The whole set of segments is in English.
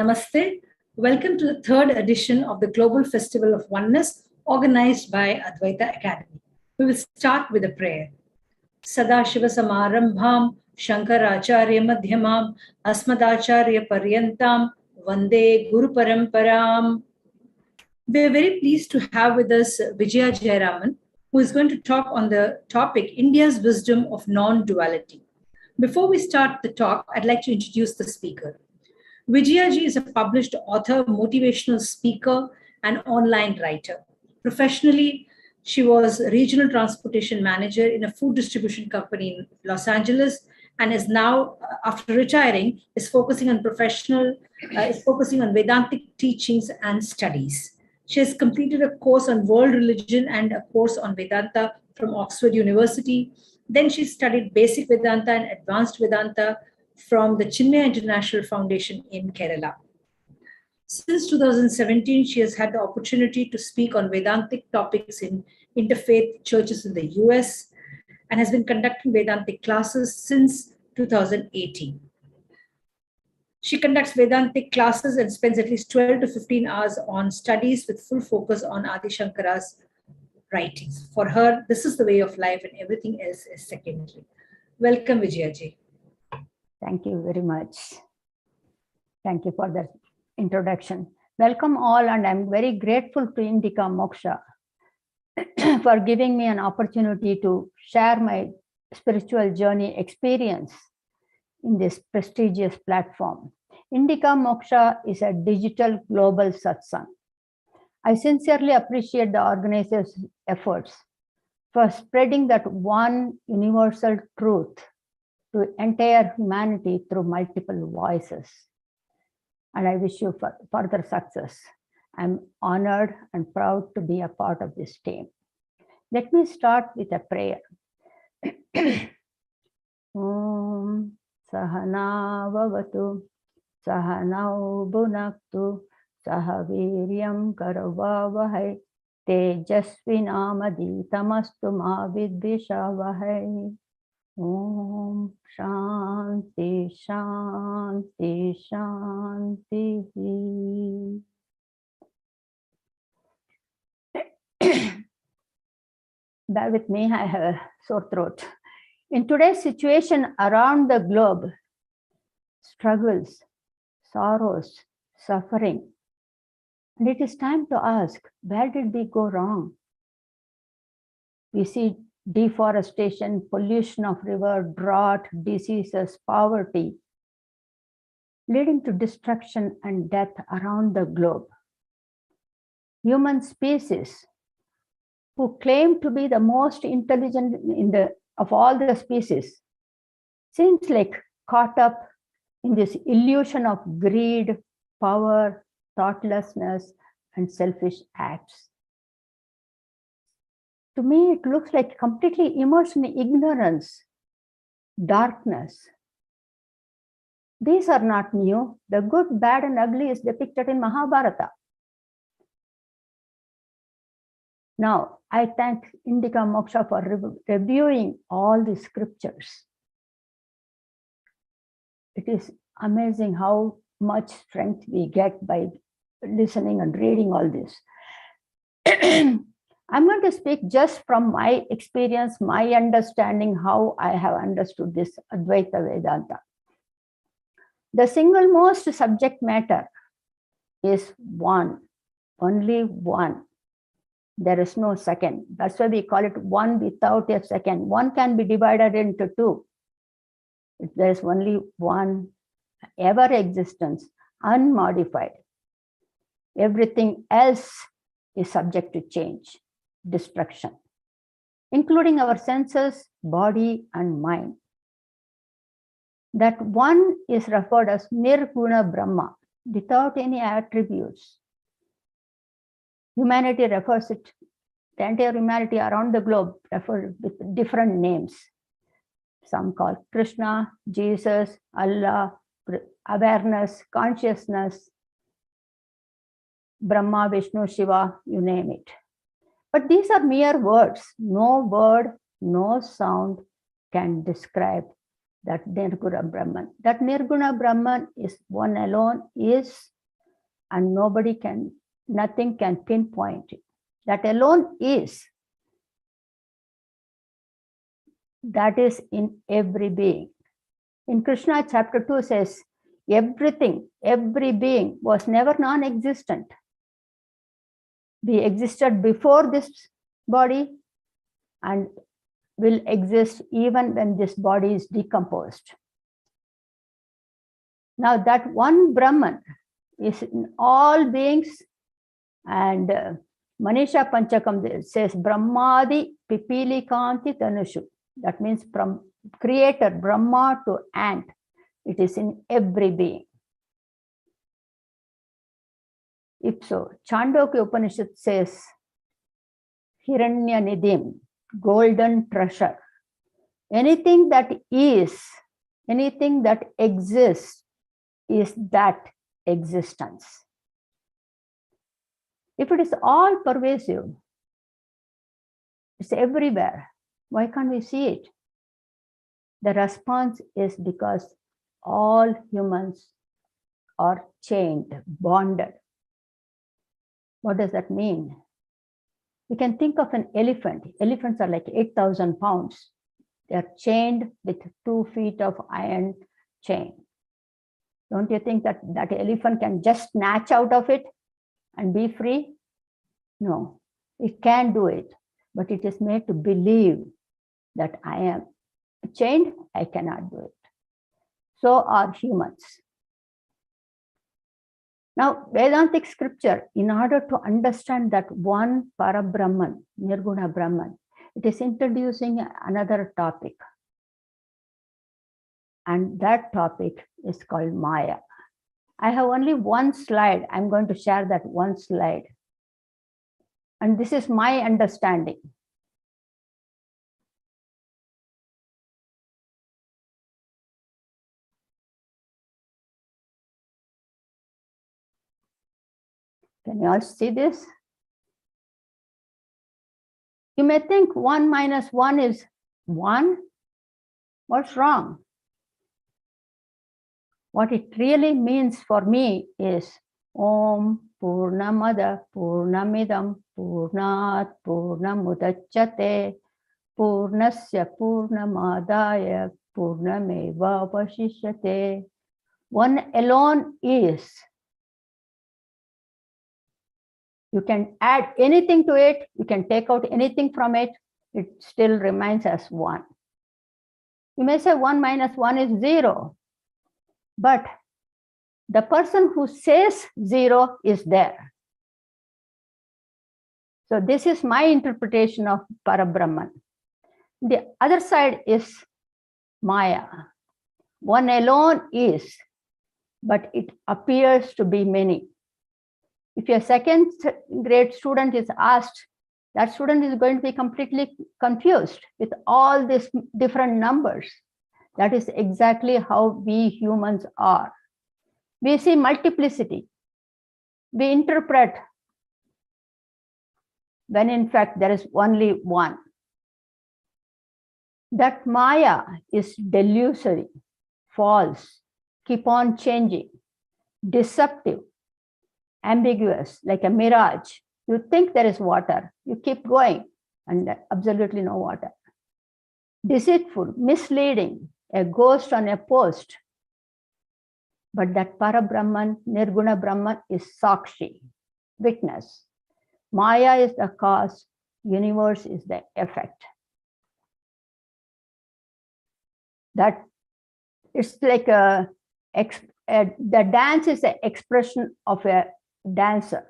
Namaste. Welcome to the third edition of the Global Festival of Oneness organized by Advaita Academy. We will start with a prayer. Sadashiva Samarambham Shankaracharya Madhyamam Asmadacharya Paryantam Vande Guru-Paramparam. We are very pleased to have with us Vijaya Jayaraman, who is going to talk on the topic India's wisdom of non-duality. Before we start the talk, I'd like to introduce the speaker. Vijaya ji is a published author, motivational speaker, and online writer. Professionally, she was regional transportation manager in a food distribution company in Los Angeles, and is now, after retiring, is focusing on Vedantic teachings and studies. She has completed a course on world religion and a course on Vedanta from Oxford University. Then she studied basic Vedanta and advanced Vedanta from the Chinmaya International Foundation in Kerala. Since 2017, she has had the opportunity to speak on Vedantic topics in interfaith churches in the US and has been conducting Vedantic classes since 2018. She conducts Vedantic classes and spends at least 12 to 15 hours on studies with full focus on Adi Shankara's writings. For her, this is the way of life and everything else is secondary. Welcome, Vijaya ji. Thank you very much. Thank you for the introduction. Welcome all, and I'm very grateful to Indica Moksha for giving me an opportunity to share my spiritual journey experience in this prestigious platform. Indica Moksha is a digital global satsang. I sincerely appreciate the organizers' efforts for spreading that one universal truth to entire humanity through multiple voices. And I wish you further success. I'm honored and proud to be a part of this team. Let me start with a prayer. Om Sahana Vavatu Sahanau Bhunaktu Sahaviryam Karavavahai Tejasvinamadi Tamastu Ma Vidvishavahai. Om Shanti Shanti Shanti. Bear with me, I have a sore throat. In today's situation around the globe, struggles, sorrows, suffering, and it is time to ask, where did we go wrong? We see deforestation, pollution of river, drought, diseases, poverty, leading to destruction and death around the globe. Human species, who claim to be the most intelligent of all the species, seems like caught up in this illusion of greed, power, thoughtlessness, and selfish acts. To me, it looks like completely immersed in ignorance, darkness. These are not new. The good, bad, and ugly is depicted in Mahabharata. Now, I thank Indica Moksha for reviewing all the scriptures. It is amazing how much strength we get by listening and reading all this. I'm going to speak just from my experience, my understanding, how I have understood this Advaita Vedanta. The single most subject matter is one, only one. There is no second. That's why we call it one without a second. One can be divided into two. There is only one ever existence, unmodified. Everything else is subject to change, destruction, including our senses, body, and mind. That one is referred as Nirguna Brahma, without any attributes. Humanity refers it, the entire humanity around the globe referred with different names. Some call Krishna, Jesus, Allah, awareness, consciousness, Brahma, Vishnu, Shiva, you name it. But these are mere words. No word, no sound can describe that Nirguna Brahman. That Nirguna Brahman is one alone, is and nothing can pinpoint it. That alone is. That is in every being. In Krishna chapter 2 says, everything, every being was never non-existent. We existed before this body and will exist even when this body is decomposed. Now that one Brahman is in all beings, and Manisha Panchakam says, Brahmadi Pipili Kanti Tanushu. That means from creator Brahma to ant. It is in every being. If so, Chandogya Upanishad says, Hiranya Nidim, golden treasure. Anything that is, anything that exists is that existence. If it is all pervasive, it's everywhere, why can't we see it? The response is because all humans are chained, bonded. What does that mean? You can think of an elephant. Elephants are like 8,000 pounds. They are chained with 2 feet of iron chain. Don't you think that that elephant can just snatch out of it and be free? No, it can do it, but it is made to believe that I am chained, I cannot do it. So are humans. Now, Vedantic scripture, in order to understand that one Parabrahman, Nirguna Brahman, it is introducing another topic. And that topic is called Maya. I have only one slide. I'm going to share that one slide. And this is my understanding. Can you all see this? You may think 1 minus 1 is 1. What's wrong? What it really means for me is Om Purnamada Purnamidam Purnat Purnamudachyate Purnasya Purnamadaya Purnameva Vashishyate. One alone is. You can add anything to it, you can take out anything from it, it still remains as 1. You may say 1 minus 1 is 0, but the person who says 0 is there. So this is my interpretation of Parabrahman. The other side is Maya. One alone is, but it appears to be many. If your second grade student is asked, that student is going to be completely confused with all these different numbers. That is exactly how we humans are. We see multiplicity. We interpret when in fact there is only one. That Maya is delusory, false, keep on changing, deceptive, ambiguous, like a mirage. You think there is water, you keep going, and absolutely no water. Deceitful, misleading, a ghost on a post. But that Parabrahman, Nirguna Brahman is Sakshi, witness. Maya is the cause, universe is the effect. That it's like the dance is the expression of a dancer.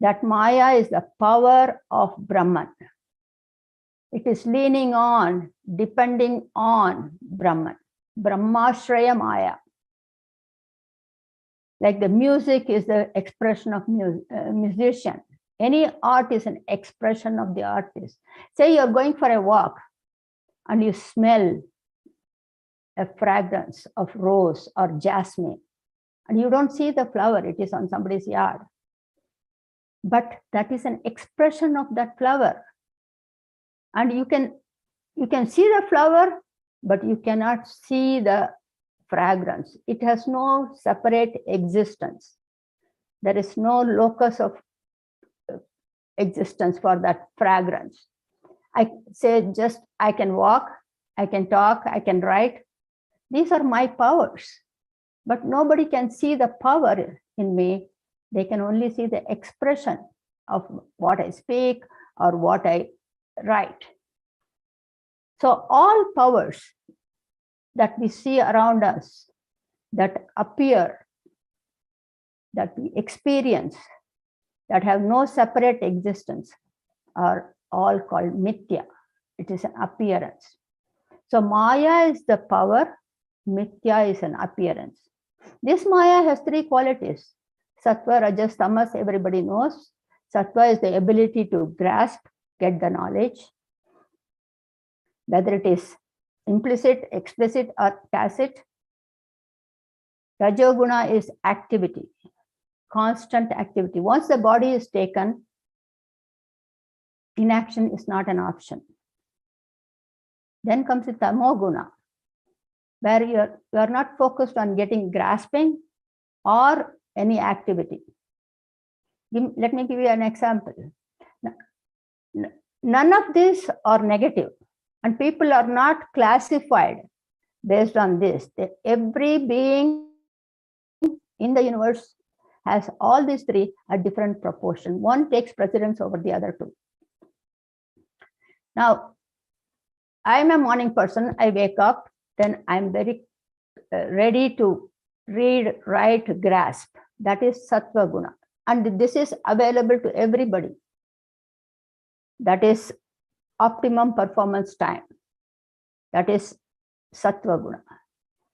That Maya is the power of Brahman. It is leaning on, depending on Brahman. Brahmashraya Maya. Like the music is the expression of musician. Any art is an expression of the artist. Say you're going for a walk and you smell a fragrance of rose or jasmine, and you don't see the flower, it is on somebody's yard. But that is an expression of that flower. And you can see the flower, but you cannot see the fragrance. It has no separate existence. There is no locus of existence for that fragrance. I say just, I can walk, I can talk, I can write. These are my powers, but nobody can see the power in me. They can only see the expression of what I speak or what I write. So all powers that we see around us, that appear, that we experience, that have no separate existence, are all called mithya. It is an appearance. So Maya is the power, mithya is an appearance. This Maya has three qualities. Sattva, Rajas, Tamas, everybody knows. Sattva is the ability to grasp, get the knowledge, whether it is implicit, explicit, or tacit. Rajoguna is activity, constant activity. Once the body is taken, inaction is not an option. Then comes the Tamoguna, where you are not focused on getting grasping or any activity. Let me give you an example. None of these are negative, and people are not classified based on this. Every being in the universe has all these three at different proportion. One takes precedence over the other two. Now, I'm a morning person. I wake up, then I'm very ready to read, write, grasp. That is Sattva Guna. And this is available to everybody. That is optimum performance time. That is Sattva Guna.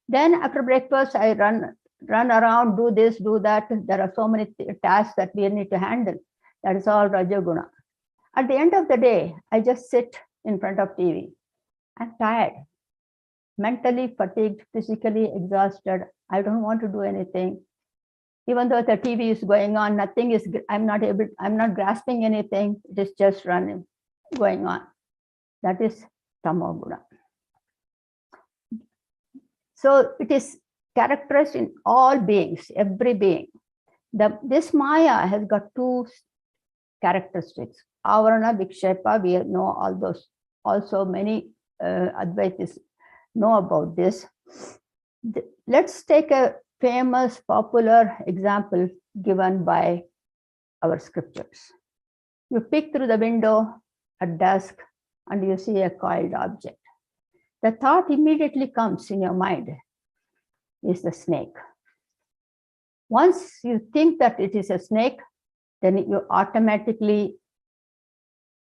Then after breakfast, I run around, do this, do that. There are so many tasks that we need to handle. That is all Rajoguna. At the end of the day, I just sit in front of TV. I'm tired, mentally fatigued, physically exhausted. I don't want to do anything. Even though the TV is going on, nothing is, I'm not grasping anything. It is just running, going on. That is Tamoguna. So it is characterized in all beings, every being. This Maya has got two characteristics. Avarana, Vikshepa, we know all those. Also many Advaitis know about this. Let's take a famous, popular example given by our scriptures. You peek through the window at dusk and you see a coiled object. The thought immediately comes in your mind is the snake. Once you think that it is a snake, then you automatically,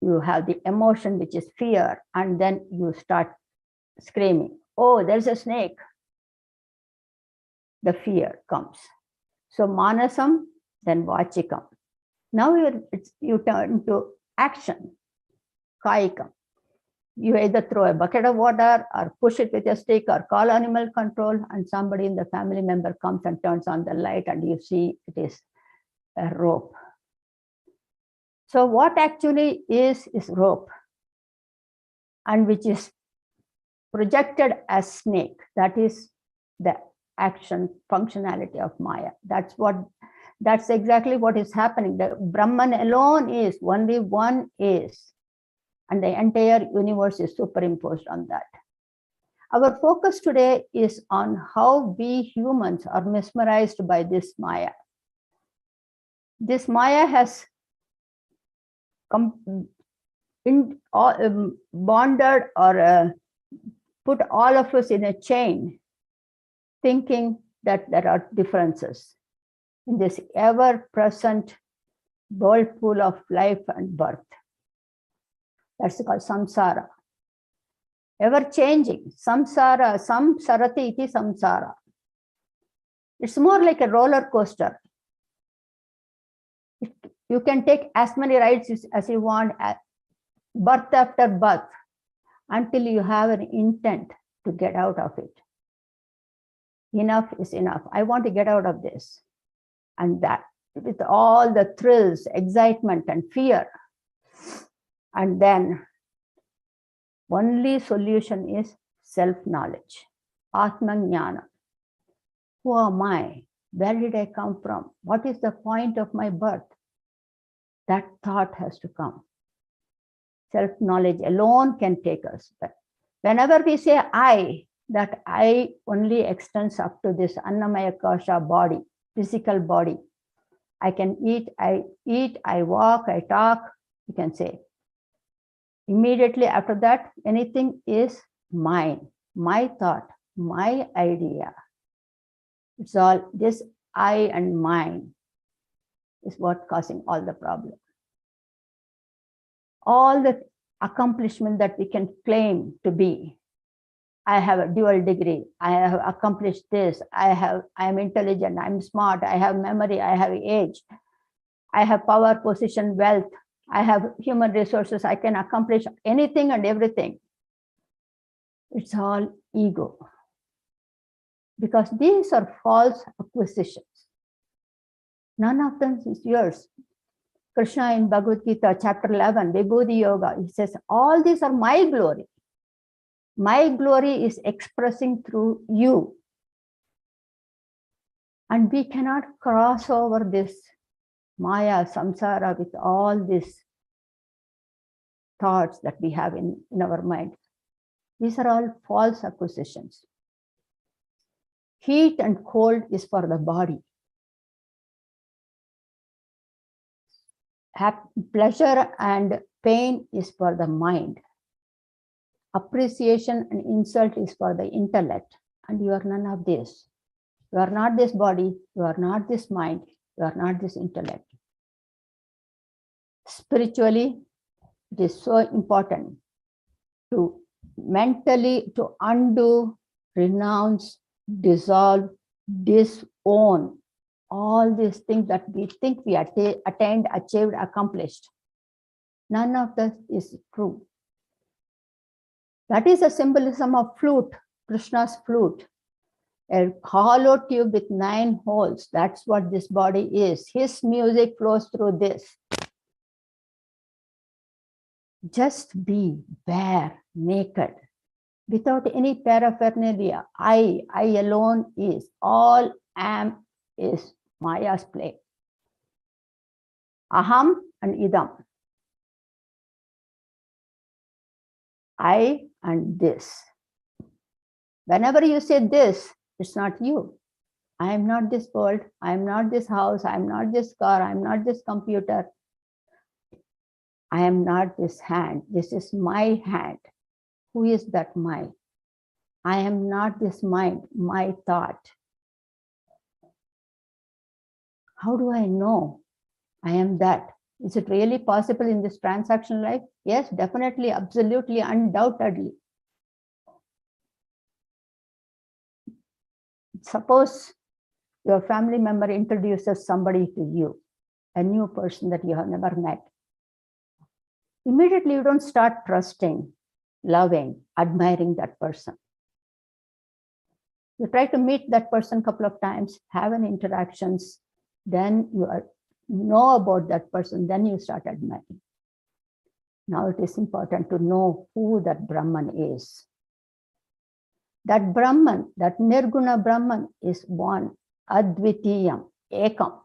you have the emotion, which is fear, and then you start screaming, oh, there's a snake. The fear comes. So Manasam, then Vachikam. Now you turn to action, Kaikam. You either throw a bucket of water or push it with a stick or call animal control, and somebody in the family member comes and turns on the light and you see it is a rope. So what actually is rope, and which is projected as snake. That is the action functionality of Maya. That's exactly what is happening. The Brahman alone is, only one is, and the entire universe is superimposed on that. Our focus today is on how we humans are mesmerized by this Maya. This Maya has bonded or put all of us in a chain, thinking that there are differences in this ever-present whirlpool of life and birth. That's called samsara. Ever-changing, samsara, samsarati iti samsara. It's more like a roller coaster. You can take as many rides as you want, birth after birth, until you have an intent to get out of it. Enough is enough. I want to get out of this. And that, with all the thrills, excitement, and fear. And then, only solution is self-knowledge, Atma Jnana. Who am I? Where did I come from? What is the point of my birth? That thought has to come. Self-knowledge alone can take us. But whenever we say I, that I only extends up to this Annamaya Kosha body, physical body. I can eat, I walk, I talk, you can say. Immediately after that, anything is mine, my thought, my idea. It's all this I and mine is what causing all the problem. All the accomplishment that we can claim to be. I have a dual degree. I have accomplished this. I am intelligent. I'm smart. I have memory. I have age. I have power, position, wealth. I have human resources. I can accomplish anything and everything. It's all ego. Because these are false acquisitions. None of them is yours. Krishna in Bhagavad-Gita, chapter 11, Vibhuti Yoga, he says, all these are my glory. My glory is expressing through you. And we cannot cross over this Maya, samsara with all these thoughts that we have in our mind. These are all false acquisitions. Heat and cold is for the body. Pleasure and pain is for the mind. Appreciation and insult is for the intellect. And you are none of this. You are not this body. You are not this mind. You are not this intellect. Spiritually, it is so important to mentally to undo, renounce, dissolve, disown all these things that we think we attained, achieved, accomplished. None of this is true. That is a symbolism of flute, Krishna's flute. A hollow tube with 9 holes. That's what this body is. His music flows through this. Just be bare, naked, without any paraphernalia. I alone is. All am is Maya's play. Aham and idam. I and this. Whenever you say this, it's not you. I am not this world. I am not this house. I am not this car. I am not this computer. I am not this hand. This is my hand. Who is that my? I am not this mind, my thought. How do I know I am that? Is it really possible in this transaction life? Yes, definitely, absolutely, undoubtedly. Suppose your family member introduces somebody to you, a new person that you have never met. Immediately you don't start trusting, loving, admiring that person. You try to meet that person a couple of times, have an interactions, then you know about that person, then you start admiring. Now it is important to know who that Brahman is. That Brahman, that Nirguna Brahman is one, Advitiyam, Ekam.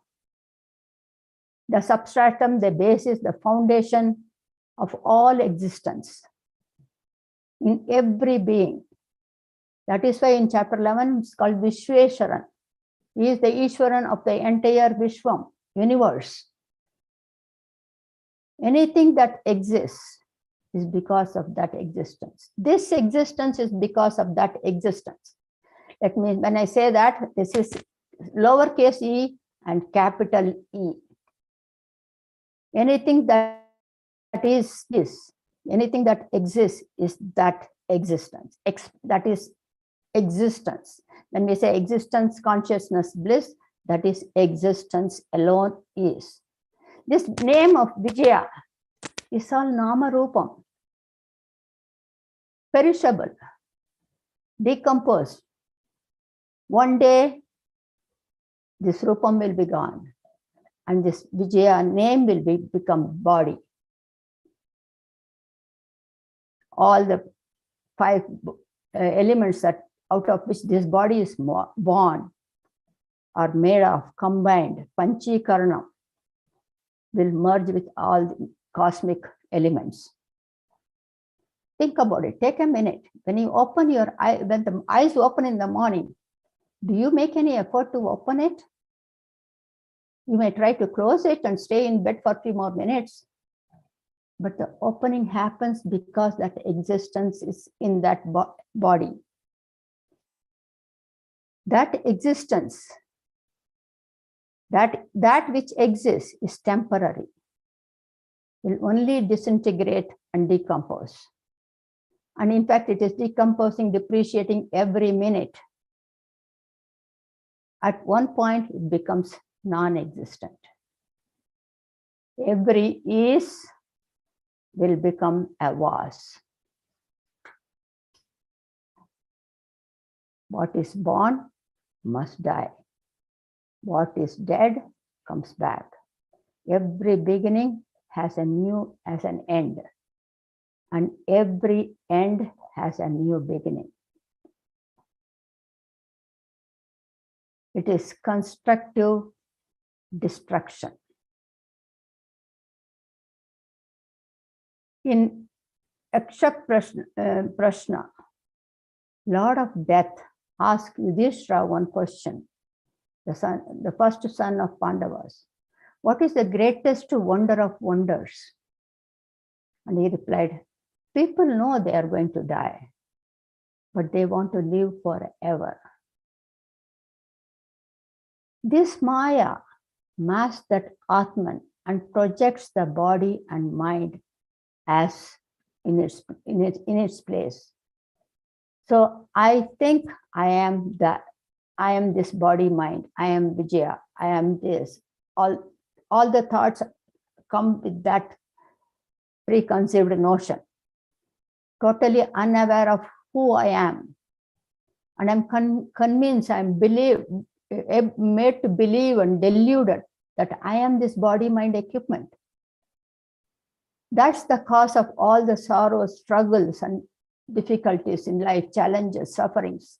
The substratum, the basis, the foundation of all existence in every being. That is why in chapter 11, it's called Vishweswaran. He is the Ishwaran of the entire Vishwam, universe. Anything that exists is because of that existence. This existence is because of that existence. That means when I say that, this is lowercase e and capital E. Anything that is this, anything that exists is that existence. That is existence. When we say existence, consciousness, bliss, that is existence alone is. This name of Vijaya is all Nama Rupam. Perishable, decomposed. One day, this Rupam will be gone. And this Vijaya name will become body. All the 5 elements that out of which this body is born are made of combined panchikaranam will merge with all the cosmic elements. Think about it. Take a minute. When you open your eye, when the eyes open in the morning, do you make any effort to open it? You may try to close it and stay in bed for a few more minutes. But the opening happens because that existence is in that body. That existence, that which exists is temporary, will only disintegrate and decompose. And in fact, it is decomposing, depreciating every minute. At one point, it becomes non-existent. Every is will become a was. What is born must die. What is dead comes back. Every beginning has an end. And every end has a new beginning. It is constructive destruction. In Akshak Prashna, Lord of Death asked Yudhishthira one question, the first son of Pandavas. What is the greatest wonder of wonders? And he replied, people know they are going to die, but they want to live forever. This Maya masks that Atman and projects the body and mind as in its place. So I think I am this body mind, I am Vijaya, I am this. All the thoughts come with that preconceived notion, totally unaware of who I am. And I'm convinced, I'm made to believe and deluded that I am this body mind equipment. That's the cause of all the sorrows, struggles, and difficulties in life, challenges, sufferings.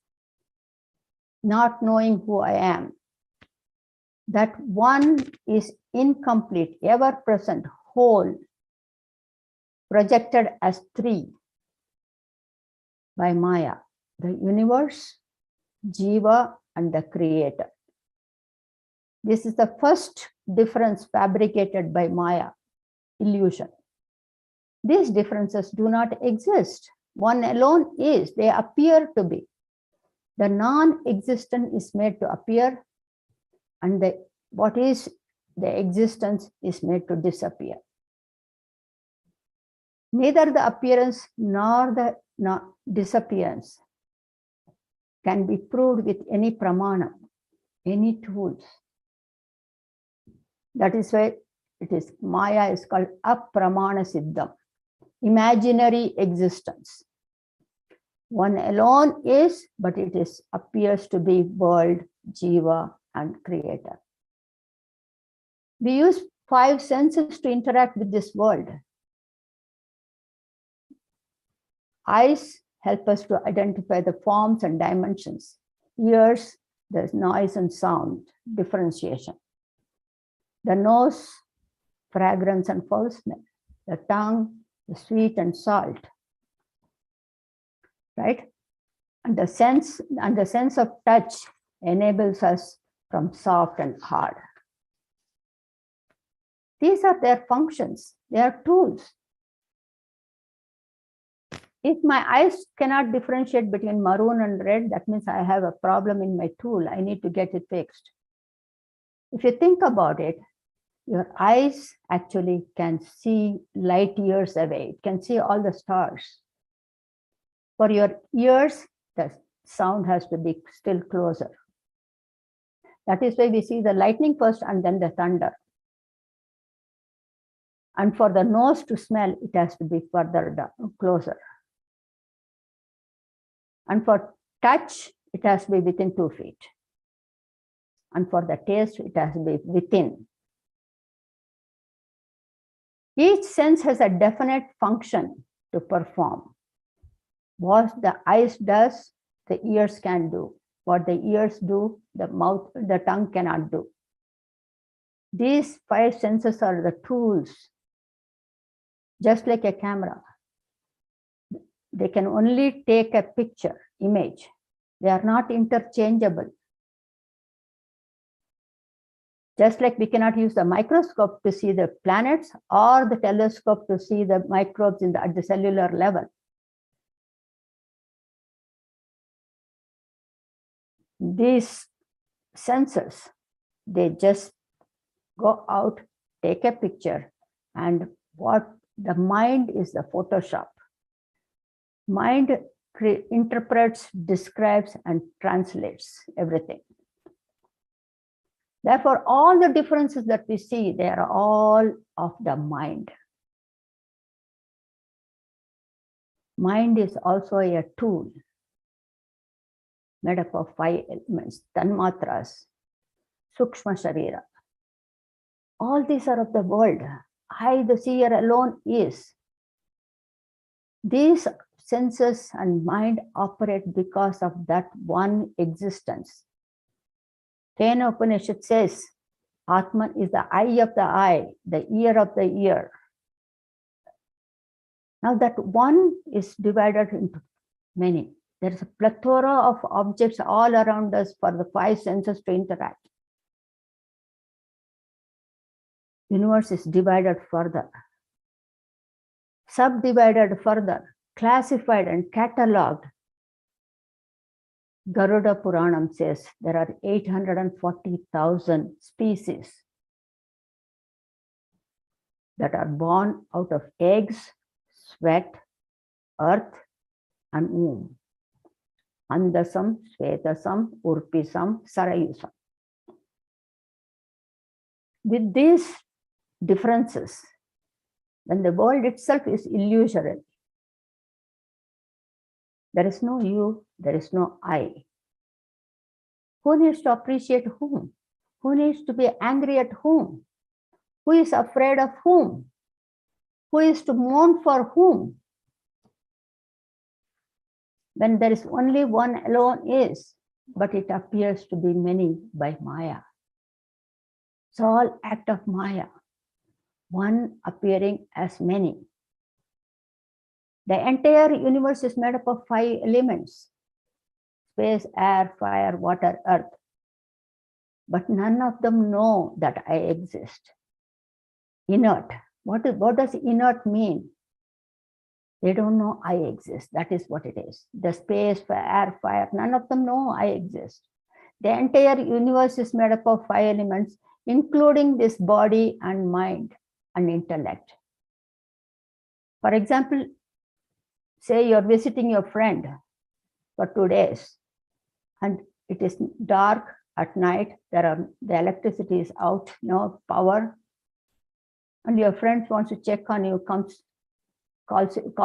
Not knowing who I am. That one is incomplete, ever present, whole, projected as three by Maya, the universe, Jiva, and the creator. This is the first difference fabricated by Maya, illusion. These differences do not exist. One alone is, they appear to be. The non-existent is made to appear, and what is the existence is made to disappear. Neither the appearance nor the disappearance can be proved with any pramana, any tools. That is why Maya is called apramana siddham, imaginary existence. One alone is, but it appears to be world, Jiva, and creator. We use 5 senses to interact with this world. Eyes help us to identify the forms and dimensions. Ears, there's noise and sound, differentiation. The nose, fragrance and foul smell. The tongue, the sweet and salt. Right? And the sense of touch enables us from soft and hard. These are their functions. They are tools. If my eyes cannot differentiate between maroon and red, that means I have a problem in my tool. I need to get it fixed. If you think about it, your eyes actually can see light years away. It can see all the stars. For your ears, the sound has to be still closer. That is why we see the lightning first and then the thunder. And for the nose to smell, it has to be further down, closer. And for touch, it has to be within 2 feet. And for the taste, it has to be within. Each sense has a definite function to perform. What the eyes does, the ears can do. What the ears do, the mouth, the tongue cannot do. These 5 senses are the tools, just like a camera. They can only take a picture, image. They are not interchangeable. Just like we cannot use the microscope to see the planets or the telescope to see the microbes at the cellular level. These senses, they just go out, take a picture, and what the mind is the Photoshop. Mind interprets, describes, and translates everything. Therefore, all the differences that we see, they are all of the mind. Mind is also a tool made up of 5 elements, tanmatras, sukshma sharira. All these are of the world. I, the seer alone, is. These senses and mind operate because of that one existence. Kena Upanishad says, Atman is the eye of the eye, the ear of the ear. Now that one is divided into many. There is a plethora of objects all around us for the 5 senses to interact. Universe is divided further, subdivided further, classified and catalogued. Garuda Puranam says there are 840,000 species that are born out of eggs, sweat, earth, and womb. Andasam, Svetasam, Urpisam, Sarayusam. With these differences, when the world itself is illusory, there is no you, there is no I. Who needs to appreciate whom? Who needs to be angry at whom? Who is afraid of whom? Who is to mourn for whom? When there is only one alone is, but it appears to be many by Maya. It's all act of Maya, one appearing as many. The entire universe is made up of 5 elements: space, air, fire, water, earth. But none of them know that I exist. Inert. What does inert mean? They don't know I exist. That is what it is. The space, air, fire, none of them know I exist. The entire universe is made up of 5 elements, including this body and mind and intellect. For example, say you're visiting your friend for 2 days and it is dark at night, the electricity is out, no power, and your friend wants to check on you, calls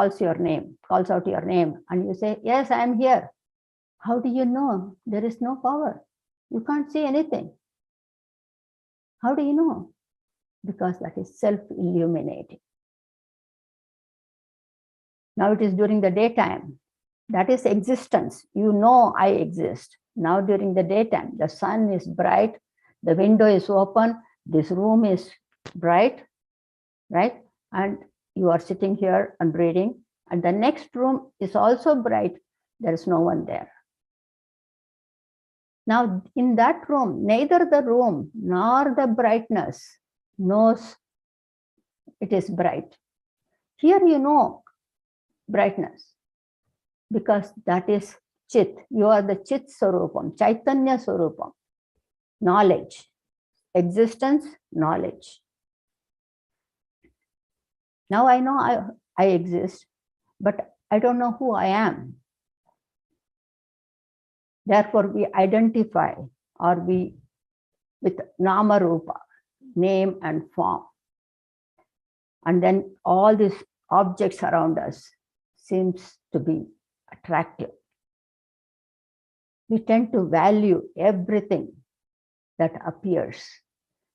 out your name, and you say, yes, I am here. How do you know? There is no power. You can't see anything. How do you know? Because that is self-illuminating. Now it is during the daytime. That is existence. You know I exist. Now during the daytime, the sun is bright, the window is open, this room is bright, right? And you are sitting here and reading, and the next room is also bright. There is no one there. Now in that room, neither the room nor the brightness knows it is bright. Here you know brightness, because that is Chit. You are the Chit Swarupam, Chaitanya Swarupam. Knowledge, existence, knowledge. Now I know I exist, but I don't know who I am. Therefore, we identify, or we with Nama Rupa, name and form. And then all these objects around us seems to be attractive. We tend to value everything that appears.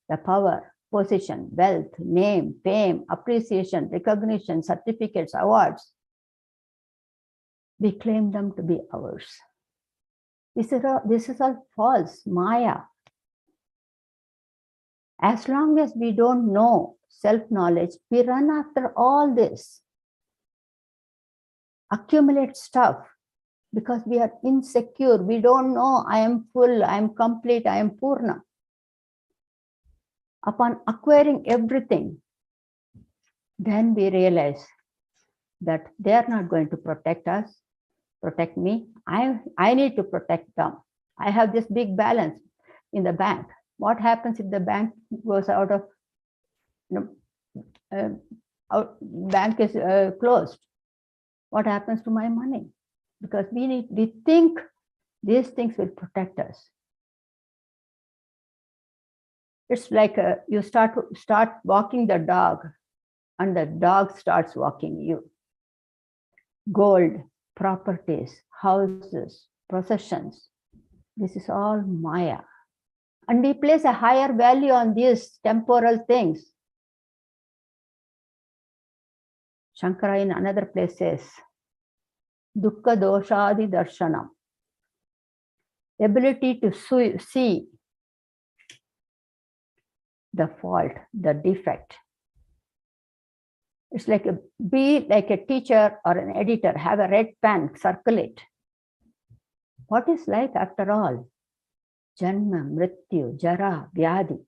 The power, position, wealth, name, fame, appreciation, recognition, certificates, awards. We claim them to be ours. This is all false, Maya. As long as we don't know self-knowledge, we run after all this. Accumulate stuff because we are insecure. We don't know I am full, I am complete, I am Purna. Upon acquiring everything, then we realize that they are not going to protect us, protect me. I need to protect them. I have this big balance in the bank. What happens if the bank goes out of, bank is closed? What happens to my money? Because we think these things will protect us. It's like you start walking the dog, and the dog starts walking you. Gold, properties, houses, possessions. This is all Maya. And we place a higher value on these temporal things. Shankara in another place says, Dukkha doshadi darshanam. Ability to see the fault, the defect. It's like be like a teacher or an editor, have a red pen, circle it. What is life after all? Janma, Mrityu, Jara, Vyadi.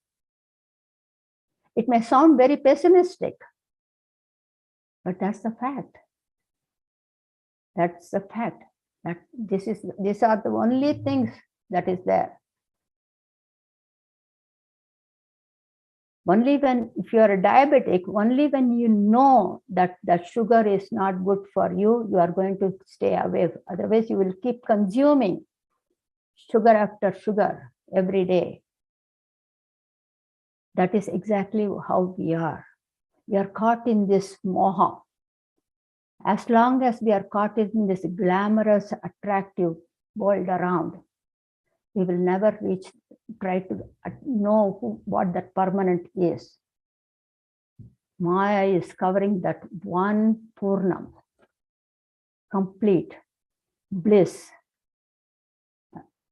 It may sound very pessimistic, but that's the fact. That's the fact. That these are the only things that is there. Only when, if you are a diabetic, only when you know that sugar is not good for you, you are going to stay away. Otherwise, you will keep consuming sugar after sugar every day. That is exactly how we are. We are caught in this moha. As long as we are caught in this glamorous, attractive world around, we will never try to know what that permanent is. Maya is covering that one Purnam, complete bliss,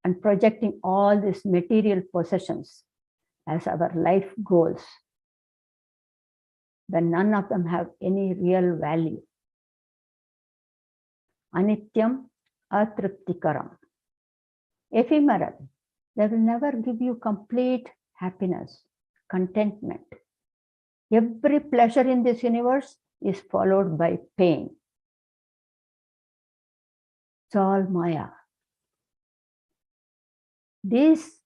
and projecting all these material possessions as our life goals, when none of them have any real value. Anityam, atriptikaram. Ephemeral. They will never give you complete happiness, contentment. Every pleasure in this universe is followed by pain. It's all Maya. These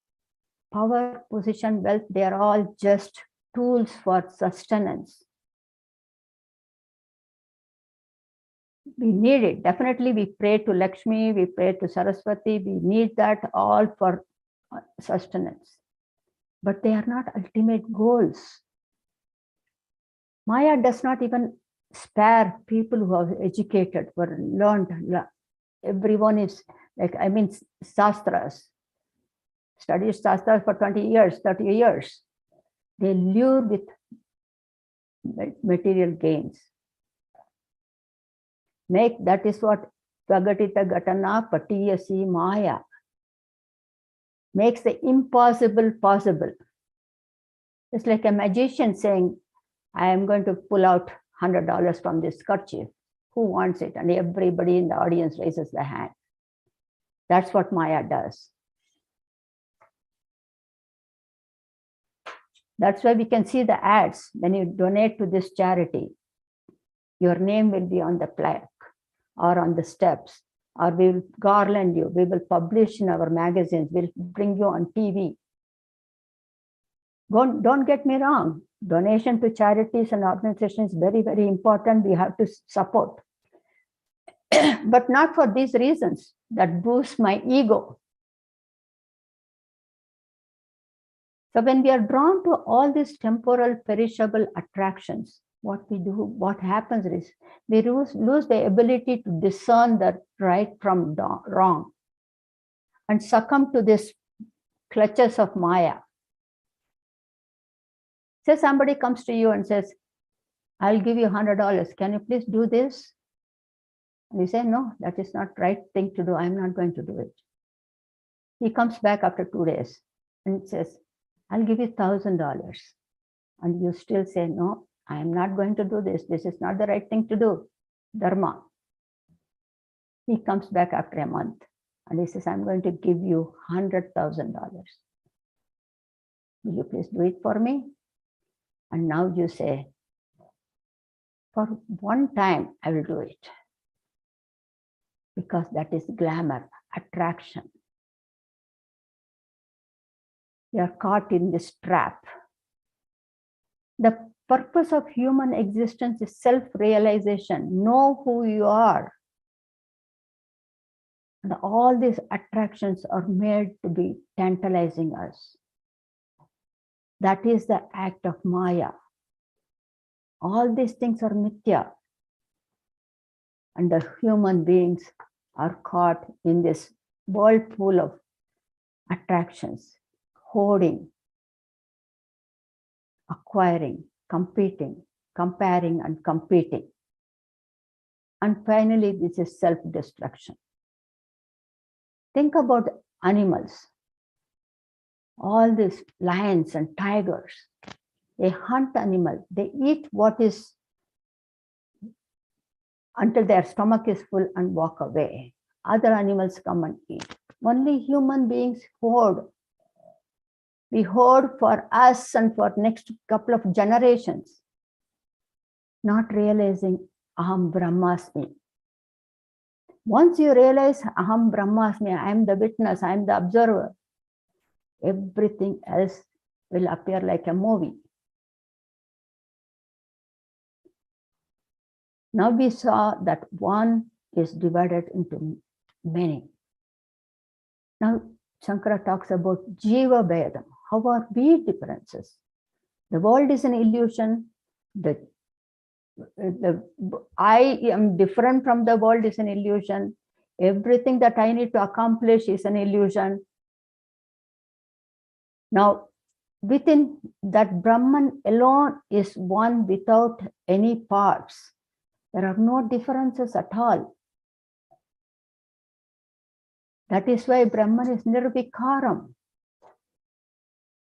power, position, wealth, they are all just tools for sustenance. We need it. Definitely we pray to Lakshmi, we pray to Saraswati, we need that all for sustenance. But they are not ultimate goals. Maya does not even spare people who are educated, who are learned. Everyone is like, Shastras. Studied Shastras for 20 years, 30 years. They lure with material gains. That is what Pragatita Gatana Patiyasi Maya makes the impossible possible. It's like a magician saying, I am going to pull out $100 from this kerchief. Who wants it? And everybody in the audience raises their hand. That's what Maya does. That's why we can see the ads. When you donate to this charity, your name will be on the plaque or on the steps, or we will garland you. We will publish in our magazines. We'll bring you on TV. Don't get me wrong. Donation to charities and organizations is very, very important. We have to support. But not for these reasons that boost my ego. So when we are drawn to all these temporal, perishable attractions, what we do, what happens is we lose the ability to discern the right from wrong and succumb to these clutches of Maya. Say somebody comes to you and says, I'll give you $100. Can you please do this? And you say, no, that is not the right thing to do. I'm not going to do it. He comes back after 2 days and says, I'll give you $1,000. And you still say, no, I am not going to do this. This is not the right thing to do. Dharma. He comes back after a month and he says, I'm going to give you $100,000. Will you please do it for me? And now you say, for one time, I will do it. Because that is glamour, attraction. You are caught in this trap. The purpose of human existence is self-realization. Know who you are. And all these attractions are made to be tantalizing us. That is the act of Maya. All these things are mithya. And the human beings are caught in this whirlpool of attractions, hoarding, acquiring, competing, comparing and competing. And finally, this is self-destruction. Think about animals. All these lions and tigers, they hunt animal, they eat what is until their stomach is full and walk away. Other animals come and eat. Only human beings hoard. We hoard for us and for next couple of generations, not realizing Aham Brahmasmi. Once you realize Aham Brahmasmi, I am the witness, I am the observer, everything else will appear like a movie. Now we saw that one is divided into many. Now Shankara talks about Jiva Bhedam. How are we differences? The world is an illusion. I am different from the world is an illusion. Everything that I need to accomplish is an illusion. Now, within that Brahman alone is one without any parts. There are no differences at all. That is why Brahman is nirvikaram,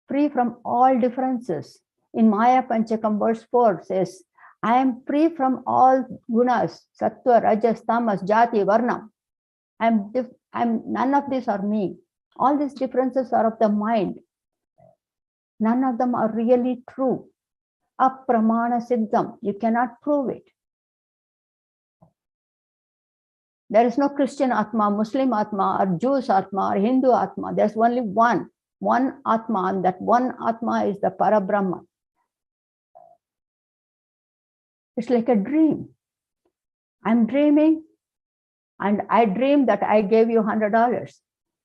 free from all differences. In Maya Panchakam verse 4 says, I am free from all gunas, sattva, rajas, tamas, jati, varna. None of these are me. All these differences are of the mind. None of them are really true. Apramana siddham. You cannot prove it. There is no Christian Atma, Muslim Atma, or Jewish Atma, or Hindu Atma. There's only one Atma, and that one Atma is the Parabrahma. It's like a dream. I'm dreaming, and I dream that I gave you $100.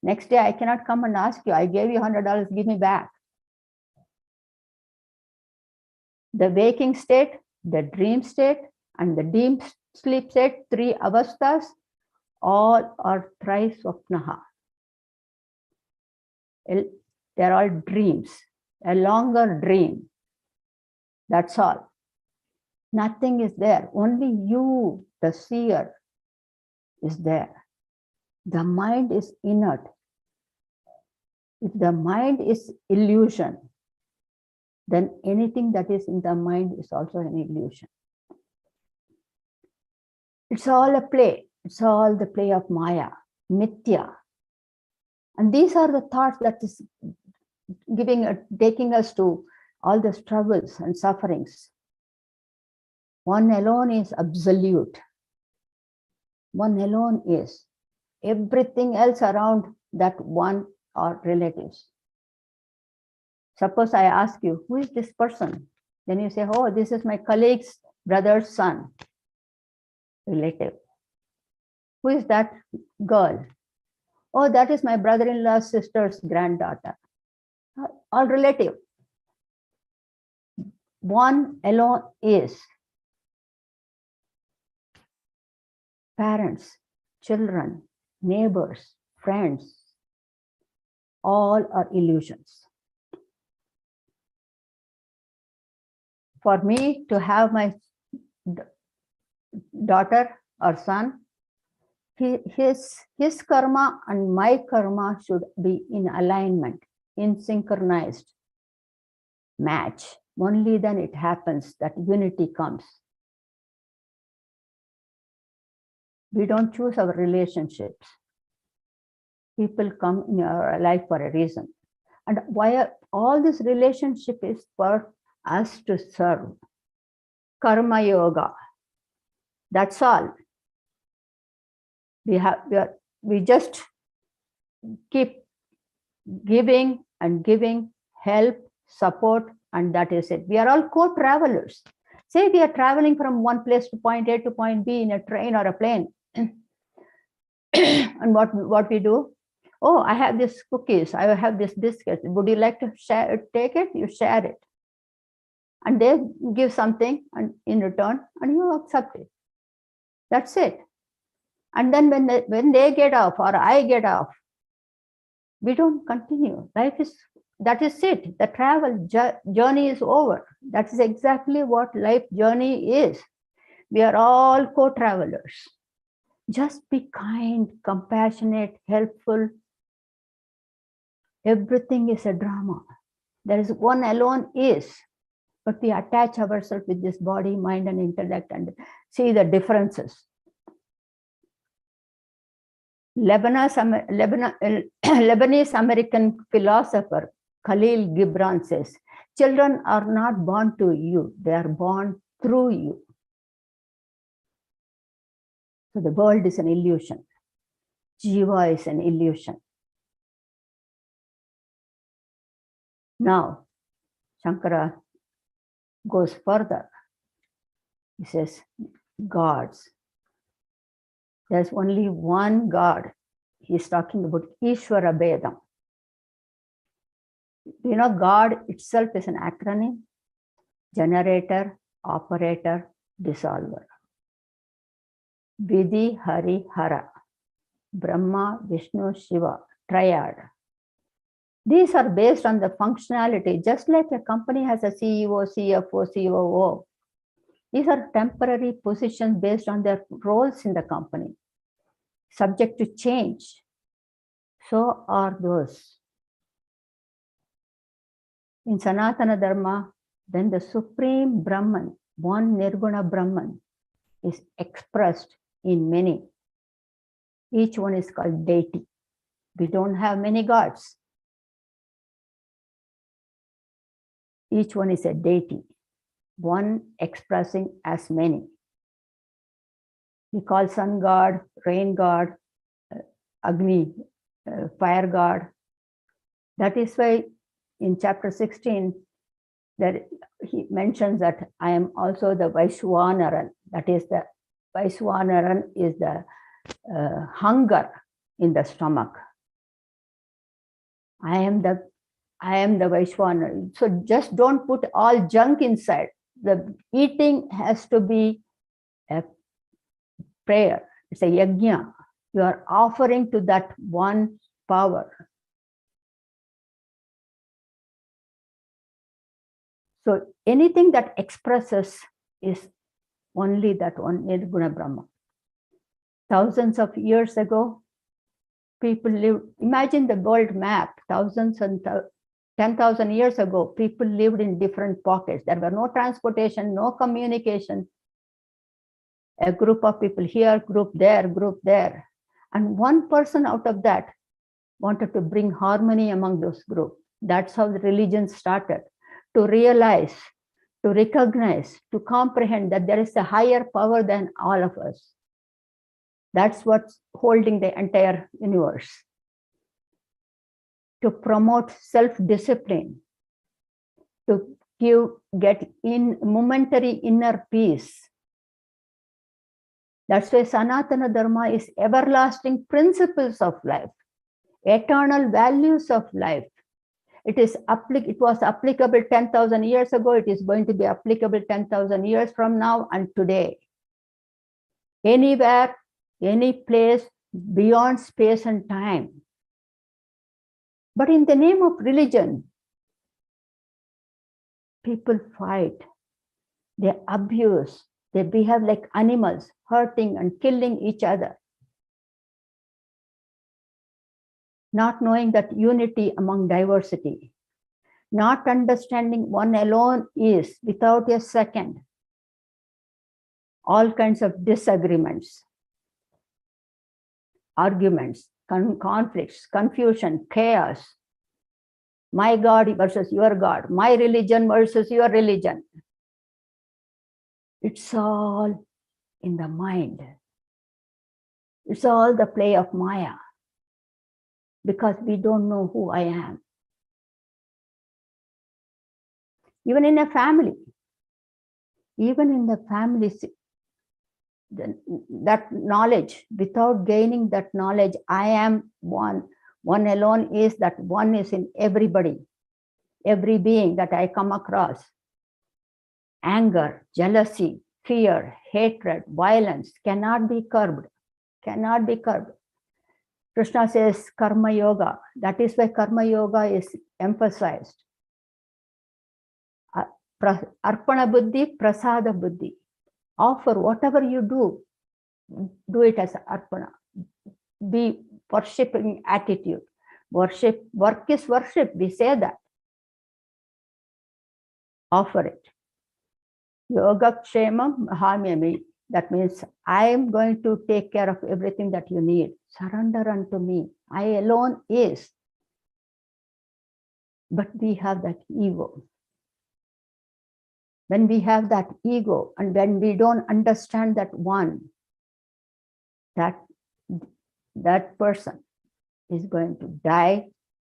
Next day, I cannot come and ask you, I gave you $100, give me back. The waking state, the dream state, and the deep sleep state, 3 avasthas, all are Triswapnaha. They're all dreams, a longer dream. That's all. Nothing is there. Only you, the seer, is there. The mind is inert. If the mind is illusion, then anything that is in the mind is also an illusion. It's all a play. It's all the play of Maya, Mithya. And these are the thoughts that is taking us to all the struggles and sufferings. One alone is absolute. One alone is. Everything else around that one are relatives. Suppose I ask you, who is this person? Then you say, oh, this is my colleague's brother's son. Relative. Who is that girl? Oh, that is my brother-in-law's sister's granddaughter. All relative. One alone is. Parents, children, neighbors, friends, all are illusions. For me to have my daughter or son, his karma and my karma should be in alignment, in synchronized match. Only then it happens that unity comes. We don't choose our relationships. People come in our life for a reason. And why all this relationship is for us to serve. Karma yoga. That's all. We just keep giving and giving help, support, and that is it. We are all co-travelers. Say we are traveling from one place to point A to point B in a train or a plane. And what we do? Oh, I have this cookies, I have this biscuit. Would you like to share it? Take it, you share it. And they give something and in return, and you accept it. That's it. And then when they get off or I get off, we don't continue. That is it. The travel journey is over. That is exactly what life journey is. We are all co-travelers. Just be kind, compassionate, helpful. Everything is a drama. There is one alone is, but we attach ourselves with this body, mind, and intellect and see the differences. Lebanese American philosopher Khalil Gibran says, children are not born to you, they are born through you. So the world is an illusion. Jiva is an illusion. Now, Shankara goes further. He says, gods. There's only one God. He's talking about Ishvara Vedam. You know, God itself is an acronym: generator, operator, dissolver. Vidhi, Hari, Hara. Brahma, Vishnu, Shiva, triad. These are based on the functionality, just like a company has a CEO, CFO, COO. These are temporary positions based on their roles in the company, subject to change. So are those. In Sanatana Dharma, then the Supreme Brahman, one Nirguna Brahman, is expressed in many. Each one is called deity. We don't have many gods. Each one is a deity, one expressing as many. We call sun god, rain god, Agni, fire god. That is why in chapter 16, that he mentions that I am also the Vaishwanaran. That is the Vaishwanaran is the hunger in the stomach. I am the Vaishwanaran. So just don't put all junk inside. The eating has to be a prayer. It's a yajna. You are offering to that one power. So anything that expresses is only that one Nirguna Brahma. Thousands of years ago, people lived, imagine the world map, 10,000 years ago, people lived in different pockets. There were no transportation, no communication. A group of people here, group there. And one person out of that wanted to bring harmony among those groups. That's how the religion started. To realize, to recognize, to comprehend that there is a higher power than all of us. That's what's holding the entire universe. To promote self-discipline, to get in momentary inner peace. That's why Sanatana Dharma is everlasting principles of life, eternal values of life. It was applicable 10,000 years ago. It is going to be applicable 10,000 years from now and today. Anywhere, any place, beyond space and time. But in the name of religion, people fight, they abuse, they behave like animals, hurting and killing each other. not knowing that unity among diversity, not understanding one alone is, without a second, all kinds of disagreements, arguments, conflicts, confusion, chaos. My God versus your God, my religion versus your religion. It's all in the mind. It's all the play of Maya, because we don't know who I am. Even in a family, that knowledge, without gaining that knowledge, I am one. One alone is that one is in everybody, every being that I come across. Anger, jealousy, fear, hatred, violence cannot be curbed, cannot be curbed. Krishna says karma yoga. That is why karma yoga is emphasized. Arpana buddhi, prasada buddhi. Offer whatever you do it as arpana. Be worshipping attitude. Work is worship. We say that. Offer it. Yoga kshemam mahamyami. That means I am going to take care of everything that you need. Surrender unto me. I alone is. But we have that ego. When we have that ego and when we don't understand that one, that person is going to die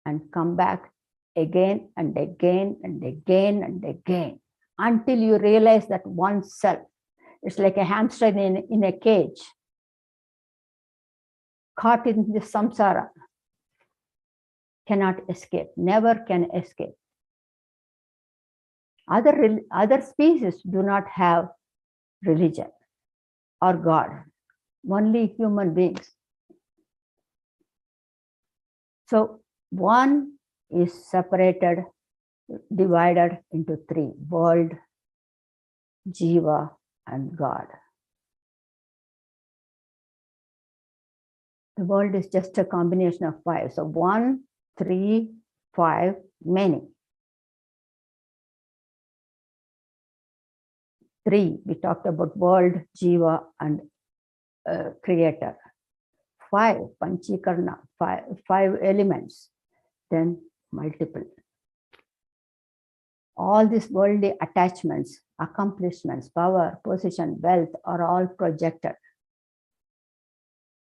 and come back again and again and again and again until you realize that oneself. It's like a hamster in a cage, caught in this samsara, cannot escape, never can escape. Other species do not have religion or God, only human beings. So one is separated, divided into three: world, jiva, and God. The world is just a combination of five. So 1, 3, 5, many. 3, we talked about world, jiva, and creator. 5, panchikarna, 5 elements, then multiple. All these worldly attachments, accomplishments, power, position, wealth are all projected,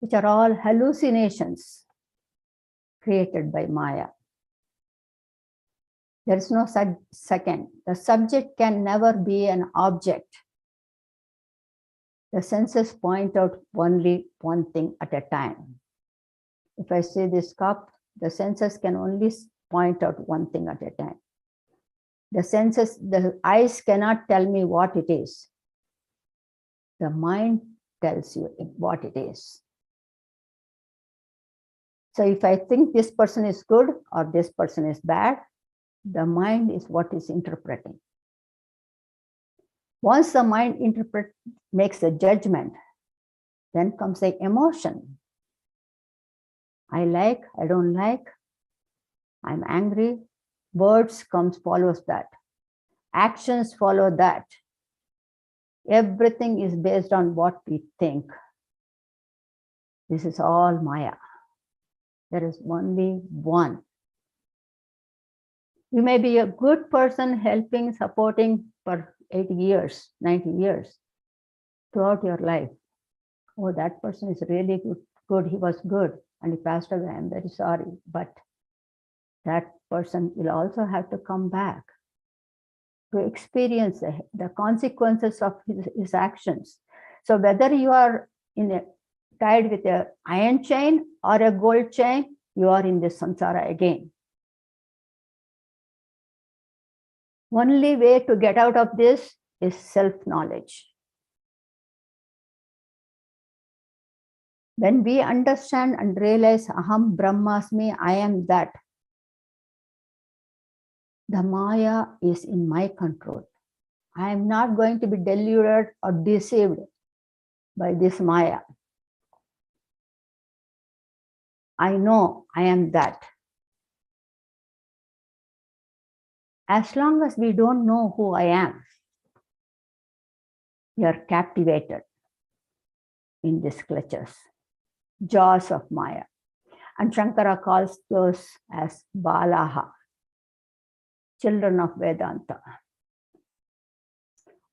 which are all hallucinations created by Maya. There is no second. The subject can never be an object. The senses point out only one thing at a time. If I say this cup, the senses can only point out one thing at a time. The eyes cannot tell me what it is. The mind tells you what it is. So if I think this person is good or this person is bad, the mind is what is interpreting. Once the mind makes a judgment, then comes the emotion. I like, I don't like, I'm angry. Words follows that. Actions follow that. Everything is based on what we think. This is all Maya. There is only one. You may be a good person, helping, supporting for 80 years, 90 years throughout your life. Oh, that person is really good. He was good and he passed away. I'm very sorry. But that person will also have to come back to experience the consequences of his actions. So whether you are tied with an iron chain or a gold chain, you are in this samsara again. Only way to get out of this is self-knowledge. When we understand and realize Aham Brahmasmi, I am that, the Maya is in my control. I am not going to be deluded or deceived by this Maya. I know I am that. As long as we don't know who I am, we are captivated in these clutches, jaws of Maya. And Shankara calls those as Balaha, children of Vedanta.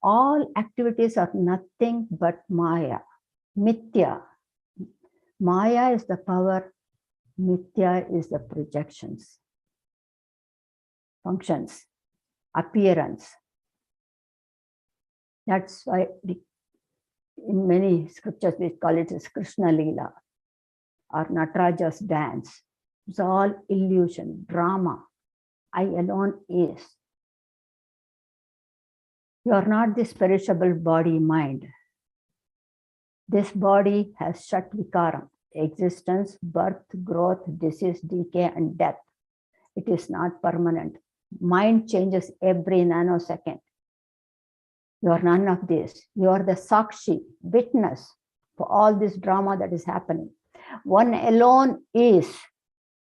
All activities are nothing but Maya, Mithya. Maya is the power, Mithya is the projections, functions, appearance. That's why in many scriptures we call it as Krishna Leela or Nataraja's dance. It's all illusion, drama. I alone is. You are not this perishable body, mind. This body has Shat Vikaram, existence, birth, growth, disease, decay, and death. It is not permanent. Mind changes every nanosecond. You are none of this. You are the Sakshi, witness for all this drama that is happening. One alone is,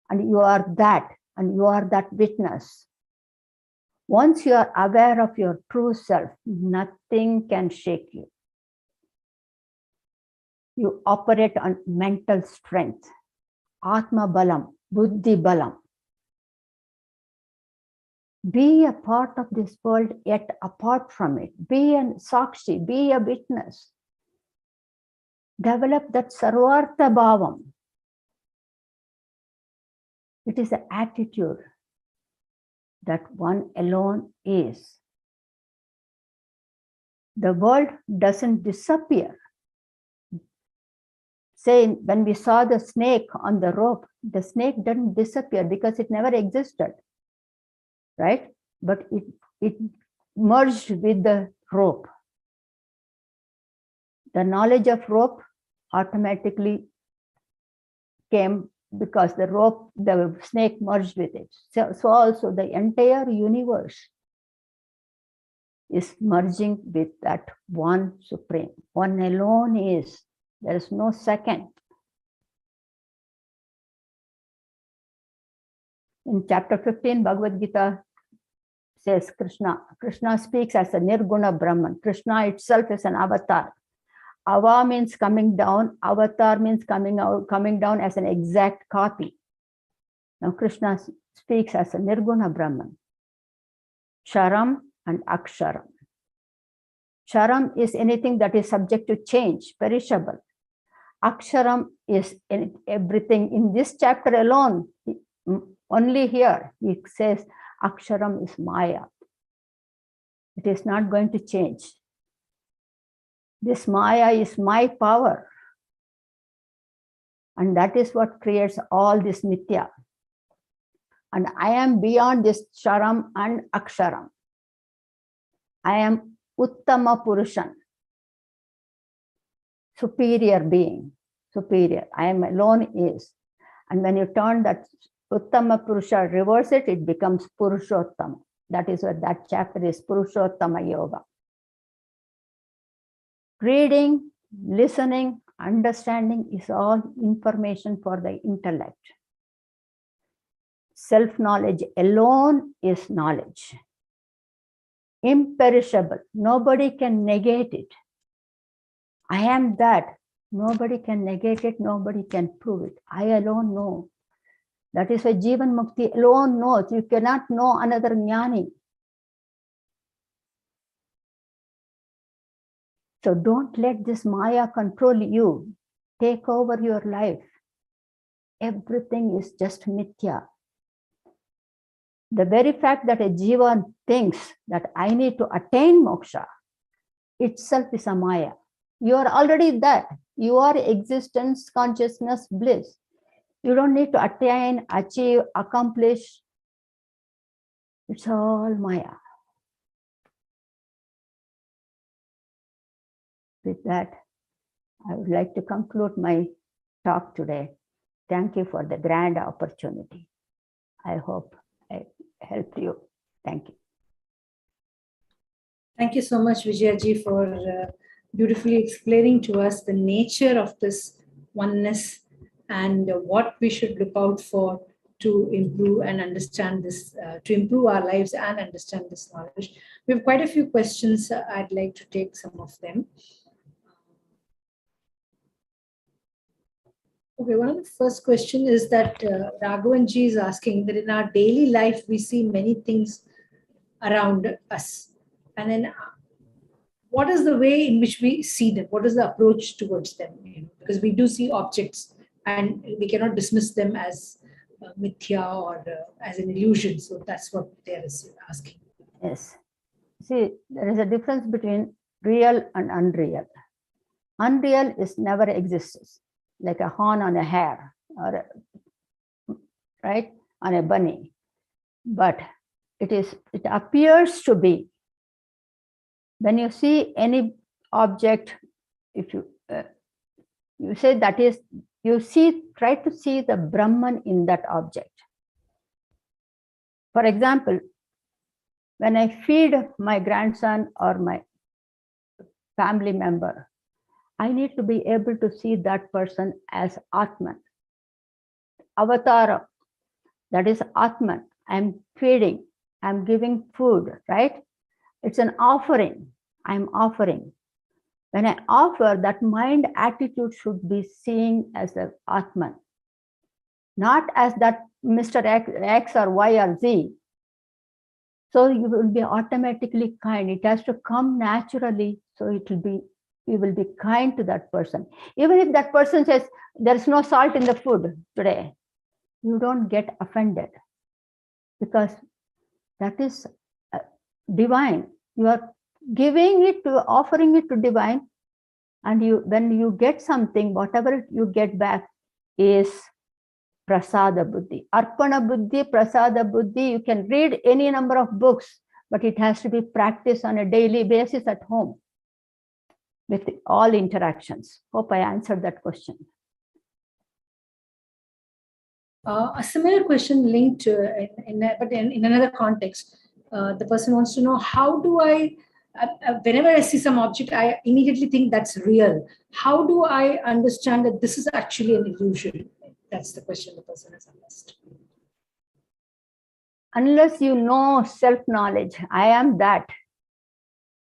and you are that witness. Once you are aware of your true self, nothing can shake you. You operate on mental strength, Atma Balam, Buddhi Balam. Be a part of this world, yet apart from it. Be a Sakshi, be a witness. Develop that Sarvartha Bhavam. It is the attitude that one alone is. The world doesn't disappear. Say, when we saw the snake on the rope, the snake didn't disappear because it never existed, right? But it merged with the rope. The knowledge of rope automatically came because the snake merged with it. So also the entire universe is merging with that one supreme. One alone is. There is no second. In chapter 15, Bhagavad-Gita says Krishna speaks as a Nirguna Brahman. Krishna itself is an avatar. Ava means coming down. Avatar means coming down as an exact copy. Now Krishna speaks as a Nirguna Brahman. Sharam and Aksharam. Sharam is anything that is subject to change, perishable. Aksharam is everything. In this chapter alone, only here, he says Aksharam is Maya. It is not going to change. This Maya is my power. And that is what creates all this Mithya. And I am beyond this Sharam and Aksharam. I am Uttama Purushan. Superior being, superior. I am alone is. And when you turn that Uttama Purusha, reverse it, it becomes Purushottama. That is what that chapter is, Purushottama Yoga. Reading, listening, understanding is all information for the intellect. Self-knowledge alone is knowledge. Imperishable. Nobody can negate it. I am that. Nobody can negate it. Nobody can prove it. I alone know. That is why Jivan Mukti alone knows. You cannot know another Jnani. So don't let this Maya control you. Take over your life. Everything is just Mithya. The very fact that a Jivan thinks that I need to attain moksha itself is a Maya. You are already that. You are existence, consciousness, bliss. You don't need to attain, achieve, accomplish. It's all Maya. With that, I would like to conclude my talk today. Thank you for the grand opportunity. I hope I helped you. Thank you. Thank you so much, Vijaya ji, for beautifully explaining to us the nature of this oneness and what we should look out for to improve and understand this, to improve our lives and understand this knowledge. We have quite a few questions. I'd like to take some of them. Okay, one of the first question is that Raghavanji is asking that in our daily life, we see many things around us. And then what is the way in which we see them? What is the approach towards them? Because we do see objects and we cannot dismiss them as mithya or as an illusion. So that's what they are asking. Yes. See, there is a difference between real and unreal. Unreal is never exists, like a horn on a hare or right on a bunny. But it appears to be. When you see any object, if you you say that is, try to see the Brahman in that object. For example, when I feed my grandson or my family member, I need to be able to see that person as Atman. Avatara, that is Atman. I'm feeding, I'm giving food, right? It's an offering. I'm offering. When I offer, that mind attitude should be seen as the Atman, not as that Mr. X or Y or Z. So you will be automatically kind. It has to come naturally. So you will be kind to that person. Even if that person says, there's no salt in the food today, you don't get offended, because that is divine. You are giving it to, offering it to divine, and when you get something, whatever you get back is prasada buddhi. Arpana buddhi, prasada buddhi. You can read any number of books, but it has to be practiced on a daily basis at home with all interactions. Hope I answered that question. A similar question linked to, but in another context. The person wants to know, how do I, whenever I see some object, I immediately think that's real. How do I understand that this is actually an illusion? That's the question the person has asked. Unless you know self-knowledge, I am that.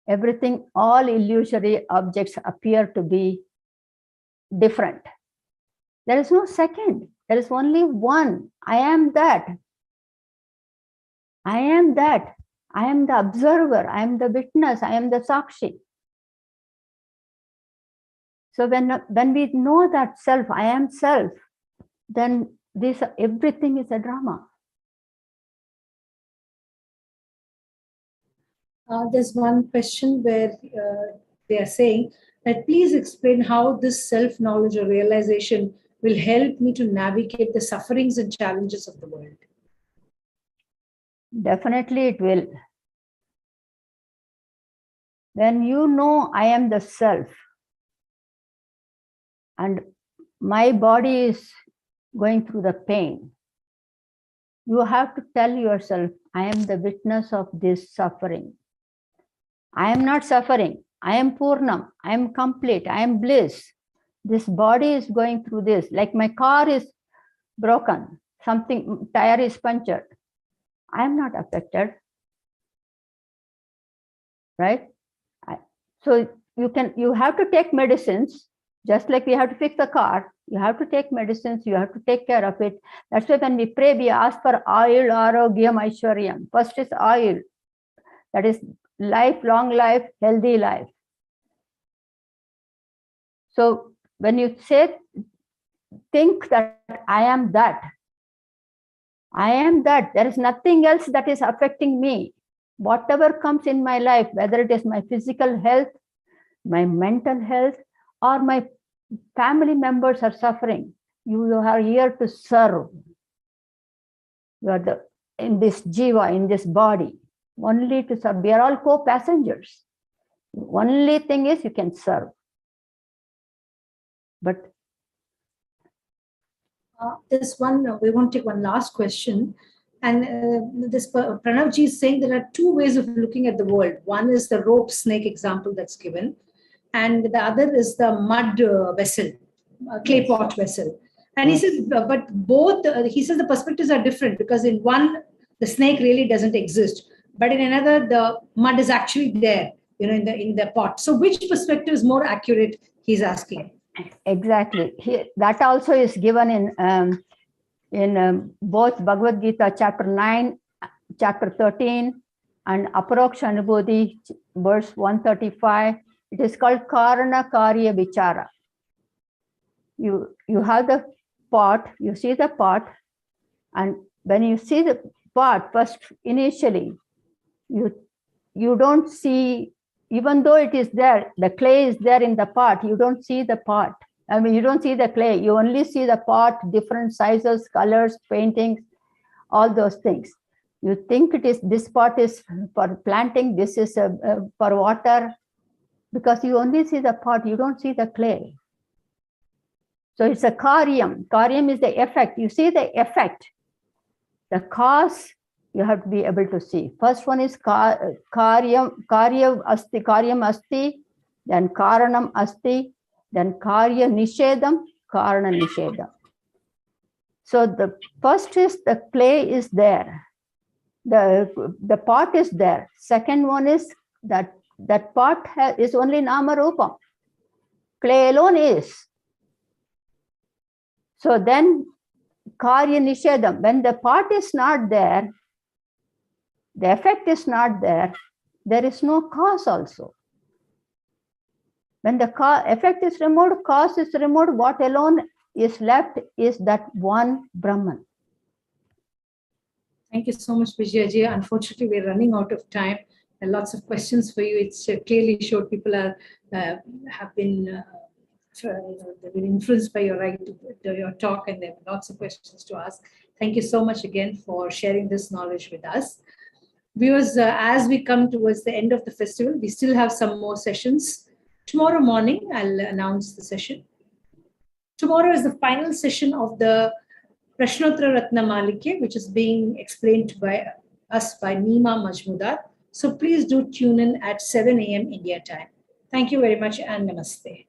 Everything, all illusory objects appear to be different. There is no second. There is only one. I am that. I am that. I am the observer. I am the witness. I am the sakshi. So when we know that self, I am self, then everything is a drama. There's one question where they are saying that please explain how this self-knowledge or realization will help me to navigate the sufferings and challenges of the world. Definitely it will. When you know I am the self and my body is going through the pain, you have to tell yourself, I am the witness of this suffering. I am not suffering. I am Purnam. I am complete. I am bliss. This body is going through this. Like my car is broken. Something, tire is punctured. I am not affected. Right? So you have to take medicines, just like we have to fix the car. You have to take medicines. You have to take care of it. That's why when we pray, we ask for ayul, arogyam, aishwaryam. First is ayul. That is life, long life, healthy life. So when you think that I am that, there is nothing else that is affecting me. Whatever comes in my life, whether it is my physical health, my mental health, or my family members are suffering, you are here to serve. You are in this jiva, in this body, only to serve. We are all co-passengers. The only thing is you can serve. But this one, we want to take one last question. And this Pranavji is saying there are two ways of looking at the world. One is the rope snake example that's given, and the other is the mud vessel, clay pot vessel. And he says, but both, he says the perspectives are different, because in one, the snake really doesn't exist. But in another, the mud is actually there, in the pot. So which perspective is more accurate, he's asking. Exactly. That also is given in both Bhagavad-Gita chapter 9, chapter 13, and Aparoksha Anubodhi, verse 135. It is called Karana Karya Vichara. You have the pot, you see the pot, and when you see the pot, first initially, you don't see, even though it is there, the clay is there in the pot, you don't see the pot. I mean, you don't see the clay, you only see the pot, different sizes, colors, paintings, all those things. You think it is, this pot is for planting, this is for water, because you only see the pot, you don't see the clay. So it's a karyam. Karyam is the effect. You see the effect. The cause, you have to be able to see. First one is karyam asti, then karanam asti, then karya nishedam, karana nishedam. So the first is the clay is there. The pot is there. Second one is that pot is only nama rupam. Clay alone is. So then karya nishedam, when the pot is not there, the effect is not there, there is no cause also. When the effect is removed, cause is removed, what alone is left is that one Brahman. Thank you so much, Vijaya. Unfortunately, we're running out of time. There are lots of questions for you. It's clearly showed people have been they've been influenced by your your talk, and there are lots of questions to ask. Thank you so much again for sharing this knowledge with us. Viewers, as we come towards the end of the festival, we still have some more sessions. Tomorrow morning, I'll announce the session. Tomorrow is the final session of the Prashnottara Ratna Malike, which is being explained by us by Nima Majmudar. So please do tune in at 7 a.m. India time. Thank you very much and namaste.